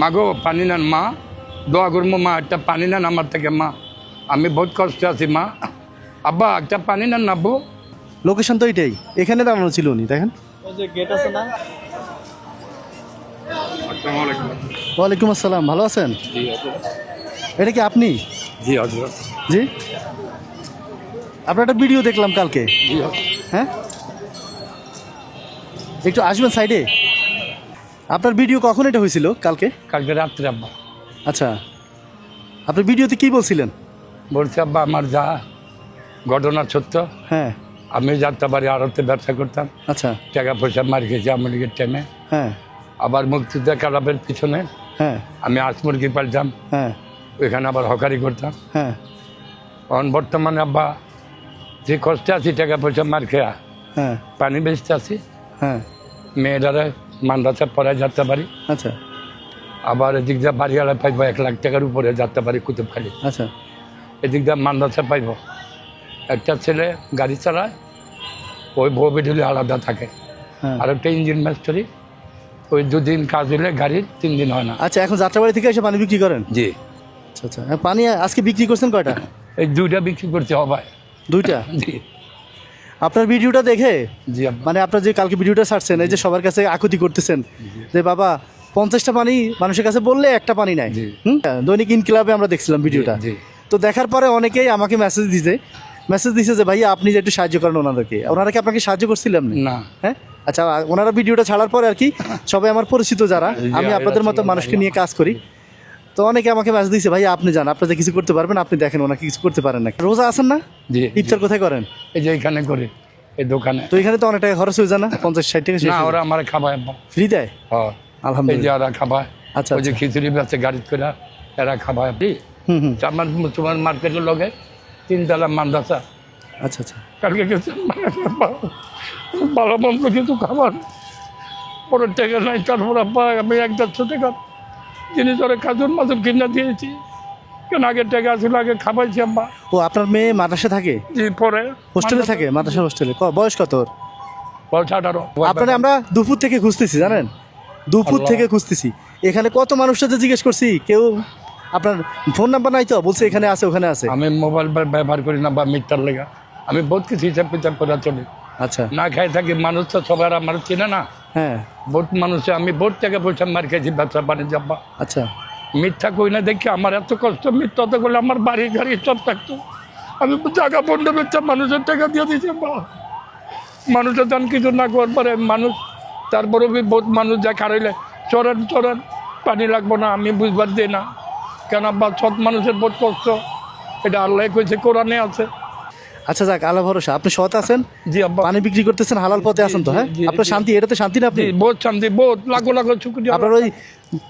মাগো পানি নেন মা, দোয়া করবো মা, একটা পানি নেন আমার থেকে মা, আমি বহুত কষ্টে আছি মা। আব্বা একটা পানি নেন না আব্বু। লোকেশন তো এটাই, এখানে দাঁড়ানো ছিল উনি, দেখেন। ওই যে গেট আছে না? আসসালামু আলাইকুম। ওয়ালাইকুম আসসালাম, ভালো আছেন? জি হজরত। এটা কি আপনি? জি হজরত। জি, আপনার একটা ভিডিও দেখলাম কালকে। জি হজরত। হ্যাঁ, একটু আসবেন সাইডে। আপনার ভিডিও কখন এটা হয়েছিল? কালকে? কালকে রাত্রে আব্বা। আচ্ছা, আপনার ভিডিওতে কি বলছিলেন? বলছি আব্বা আমার যা ঘটনা সত্য, হ্যাঁ। আমি যাত্রাবাড়ি আড়তে ব্যবসা করতাম, আচ্ছা। টাকা পয়সা মার খেয়েছি আওয়ামী লীগের টাইমে। হ্যাঁ আবার মুক্তিযোদ্ধা ক্লাবের পিছনে হ্যাঁ আমি আঁশ মুরগি পালতাম, হ্যাঁ ওইখানে আবার হকারি করতাম। হ্যাঁ এখন বর্তমানে আব্বা যে কষ্টে আছি, টাকা পয়সা মার খেয়া হ্যাঁ পানি বেচতে আছি, হ্যাঁ। মেয়েটারা মাদ্রাসা পড়ায় যাত্রাবাড়ি, আচ্ছা আবার এদিক দিয়ে বাড়িওয়ালা পাইব 1 লাখ টাকার উপরে যাত্রাবাড়ি কুতুবখালি, আচ্ছা এদিক দিয়ে মাদ্রাসা পাইব। একটা ছেলে গাড়ি চালায়, ওই বউ বেডুলি আলাদা থাকে, হ্যাঁ। আর একটা ইঞ্জিন মাস্টারি, ওই 2 দিন কাজ হলে গাড়ির 3 দিন হয় না। আচ্ছা, এখন যাত্রাবাড়ি থেকে এসে পানি বিক্রি করেন? জি। আচ্ছা আচ্ছা, পানি আজকে বিক্রি করছেন কয়টা? এই 2টা বিক্রি করতে হবে। 2টা? জি আপনার ভিডিওটা দেখে জি আব্বা। মানে আপনার যে কালকে ভিডিওটা ছাড়ছেন, এই যে সবার কাছে আকুতি করতেছেন যে বাবা 50টা পানি মানুষের কাছে বললে একটা পানি নাই। জি। দৈনিক ইনকিলাবে আমরা দেখছিলাম ভিডিওটা। জি। তো দেখার পরে অনেকেই আমাকে মেসেজ দিছে যে ভাইয়া আপনি যে একটু সাহায্য করেন ওনাদেরকে। ওনারা কি আপনাকে সাহায্য করছিলেন? না। হ্যাঁ, আচ্ছা, ওনারা ভিডিওটা ছাড়ার পরে আর কি সবাই আমার পরিচিত যারা, আমি আপনাদের মতো মানুষকে নিয়ে কাজ করি, তো অনেকে আমাকে মেসেজ দিয়েছে ভাইয়া আপনি যান, আপনি যে কিছু করতে পারবেন আপনি দেখেন, ওনাকে কিছু করতে পারেন না। রোজা আছেন না? জি। ইফতার কোথায় করেন? এই যে এখানে করি, এই দোকানে। তো এখানে তো অনেক টাকা খরচ হয়ে যায় না? 50-60 টাকা না, ওরা আমার খাবায় আব্বা। ফ্রি দেয়? হ্যাঁ, এই যে আলহামদুলিল্লাহ। ওরা খাবায়। আচ্ছা, ওই যে আচ্ছা। খিচুড়ি বেচে গাড়ি করে, এরা খাবায়। হুম হুম। আমার মুসলমান মার্কেটের লগে 3 তলা মাদ্রাসা। আচ্ছা আচ্ছা। কালকে গেছে ভালো মন্দ কিছু খাবার, পরের টাকা নাই, তারপর আব্বা আমি 1-150 টাকা জিনিস ওরা খাজুর মাছুর কিনে দিয়েছি, কেন আগের টাকা আসলে আগে খাবাইছি আব্বা। ও, আপনার মেয়ে মাদ্রাসা থাকে? জি। পরে হোস্টেলে থাকে? মাদ্রাসা হোস্টেলে? বয়স কত ওর? বয়স 18। আপনারা আমরা দুপুর থেকে খুঁজতেছি, জানেন, দুপুর আল্লাহ। থেকে খুঁজতেছি। এখানে কত মানুষের সাথে জিজ্ঞেস করছি, কেউ আপনার ফোন নাম্বার নাই তো, বলছে এখানে আছে ওখানে আছে। আমি মোবাইল ব্যবহার করি না বা মিথ্যার লেগা, আমি বহুত কিছু হিসাব কিতাব করে চলি। আচ্ছা। না খাই থাকি, মানুষ তো সবার আমার চিনে না, হ্যাঁ। বহুত মানুষে আমি বহুত টাকা পয়সা মার খেয়েছি ব্যবসা বাণিজ্য আব্বা। আচ্ছা। মিথ্যা কই না দেখি আমার এত কষ্ট, মিথ্যা তো করলে আমার বাড়ি গাড়ি সব থাকতো। আমি জায়গা বন্ধ বেচা মানুষের টাকা দিয়ে দিয়েছি আব্বা। মানুষের দান কিছু না করার পরে মানুষ, তারপরে বহুত মানুষ যা খারাইলে চরেন চরেন পানি লাগবো না, আমি বুঝবার দিই না কেন আব্বা, সৎ মানুষের বহুত কষ্ট, এটা আল্লাহ কইছে, কোরআনে আছে। আচ্ছা, যাক, আল্লাহ ভরসা। আপনি সৎ আছেন, জি আব্বা। পানি বিক্রি করতেছেন, হালাল পথে আছেন তো? হ্যাঁ, জি, আপনার জি। শান্তি, এটাতে শান্তি না আপনি? জি, বহুত শান্তি, বহুত লাখো লাখো শুকরিয়া। আপনার ওই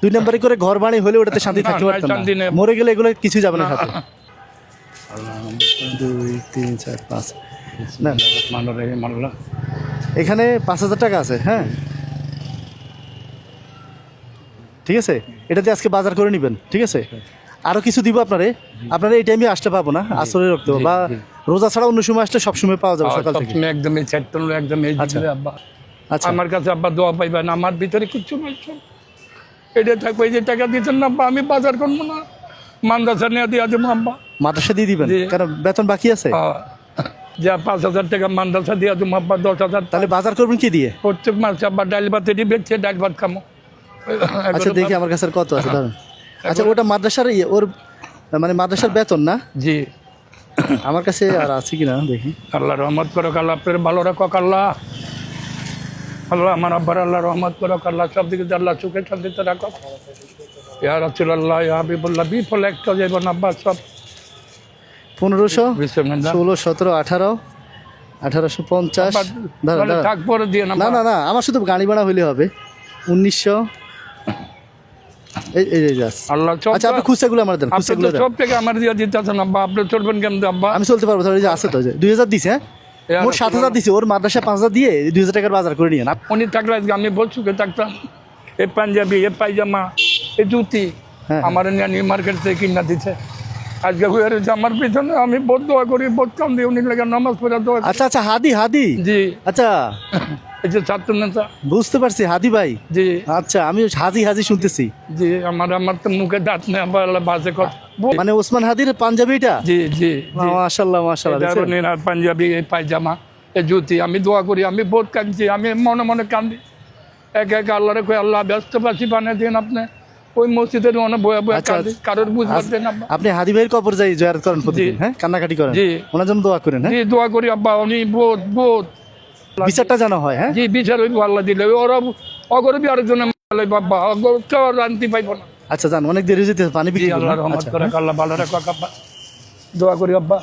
2 নম্বরে করে ঘর বাড়ি হলে ওটাতে শান্তি না, থাকতে না, পারতেন শান্তি না। নেই। মরে গেলে এগুলো কিছু যাবে না না। সাথে। 2 3 4 5 না, মানলা এখানে 5000 টাকা আছে। হ্যাঁ, ঠিক আছে, এটাতে আজকে বাজার করে নেবেন, ঠিক আছে? আরও কিছু দিব আপনারা এই টাইমে আসতে পাবো না, আসরে রাখতে হবে, বা রোজা ছাড়া অন্য সময় আসলে সবসময় পাওয়া যাবে সকাল থেকে। সবসময় একদম এই চারটন একদম এই আচ্ছা। দিলে আব্বা। আচ্ছা। আমার কাছে আব্বা দোয়া পাইবেন, আমার ভিতরে কিচ্ছু নাই, সব এটা থাকবে। এই যে টাকা দিচ্ছেন না আব্বা, আমি বাজার করবো না, মাদ্রাসা নিয়ে দিয়ে দেবো আব্বা। মাদ্রাসা দিয়ে দিবেন? জি। কারণ বেতন বাকি আছে। যা 5000 টাকা মাদ্রাসা দিয়ে দেবো আব্বা, 10,000। তাহলে বাজার করবেন কি দিয়ে? প্রত্যেক মাসে আব্বা ডাল ভাত এটি বেচছে, ডাল ভাত খামো। আচ্ছা, দেখি আমার কাছে আর কত আছে, ধরেন। আচ্ছা, ওটা মাদ্রাসার ওর মানে মাদ্রাসার বেতন না? জি। আমার কাছে আর আছে কিনা দেখি। আল্লাহ রহমত করো, আল্লাহ আপনার ভালো রাখো আল্লাহ। আল্লাহ আমার আব্বার আল্লাহ রহমত করো আল্লাহ, সব দিকে আল্লাহ সুখে শান্তিতে রাখো। ইয়া রাসূলুল্লাহ, ইয়া হাবিবুল্লাহ, বিফল একটা যাইব না আব্বা, সব 1500 বিসমিল্লাহ। 16 17 18 1850। দাঁড়ান, দাঁড়ান। থাক পরে দিয়ে না না না না, আমার শুধু গাড়ি ভাড়া হইলে হবে। 1900। এই এই যাস। আল্লাহ সব। আচ্ছা, আপনি খুচরাগুলো আমার দেন, আপনি খুচরাগুলো তো দেন। সব থেকে আমার দিয়ে দিতেছেন আব্বা, আপনি চলবেন কেমন আব্বা? আমি চলতে পারবো, তাহলে এই যে আছে তো, 2000 দিছে। হ্যাঁ, মোট 7000 দিছে। ওর মাদ্রাসা 5000 দিয়ে 2000 টাকার বাজার করে নিয়ে না। উনি থাকলে আজকে আমি বহুত সুখে থাকতাম। এই পাঞ্জাবি, এই পায়জামা, এই জুতি হ্যাঁ। আমার নিয়ে নিউ মার্কেট থেকে কিনা দিচ্ছে। আজকে হয়ে রয়েছে আমার পিছনে, আমি বোধ দোয়া করি, বোধ কাম দিয়ে উনি লেগে নামাজ পড়ে দোয়া করি। আচ্ছা আচ্ছা, হাদি হাদি, জি, আচ্ছা এই যে ছাত্র নেতা। বুঝতে পারছি, হাদি ভাই। জি আচ্ছা, আমি হাজি হাজি শুনতেছি। জি, আমার তো মুখে দাঁত নেই, আবার আল্লাহ বাজে কথা। মানে ওসমান হাদির পাঞ্জাবিটা? জি জি জি, মাশাআল্লাহ মাশাআল্লাহ। এটা দেখছেন? রনির আর পাঞ্জাবি, এই পায়জামা, এই জুতি, আমি দোয়া করি, আমি বহুত কাঁদছি, আমি মনে মনে কান্দি। এক এক আল্লাহরে কই, আল্লাহ ব্যস্তবাসী বানিয়ে দিন আপনি। ওই মসজিদের মনে বয়ে বয়ে আচ্ছা, কাঁদি, কারোর বুঝবার দেন আব্বা। আপনি হাদি ভাইয়ের কবর যাই জিয়ারত করেন প্রতিদিন? জি। হ্যাঁ, কান্নাকাটি করেন? জি। ওনার জন্য দোয়া করেন? হ্যাঁ, জি দোয়া করি আব্বা, উনি বহুত বহুত বিচারটা জানা হয়। হ্যাঁ, জি, বিচার হইব আল্লাহ দিলে, ওরা অগরবি আরেকজনে বাবা, অগর কেউ রান্তি পাইব না। আচ্ছা যান, অনেক দেরি হয়ে যেতে, পানি জি, বিক্রি করুন। আল্লাহ রহমত আচ্ছা, করে, আল্লাহ ভালো রাখো আব্বা, দোয়া করি আব্বা।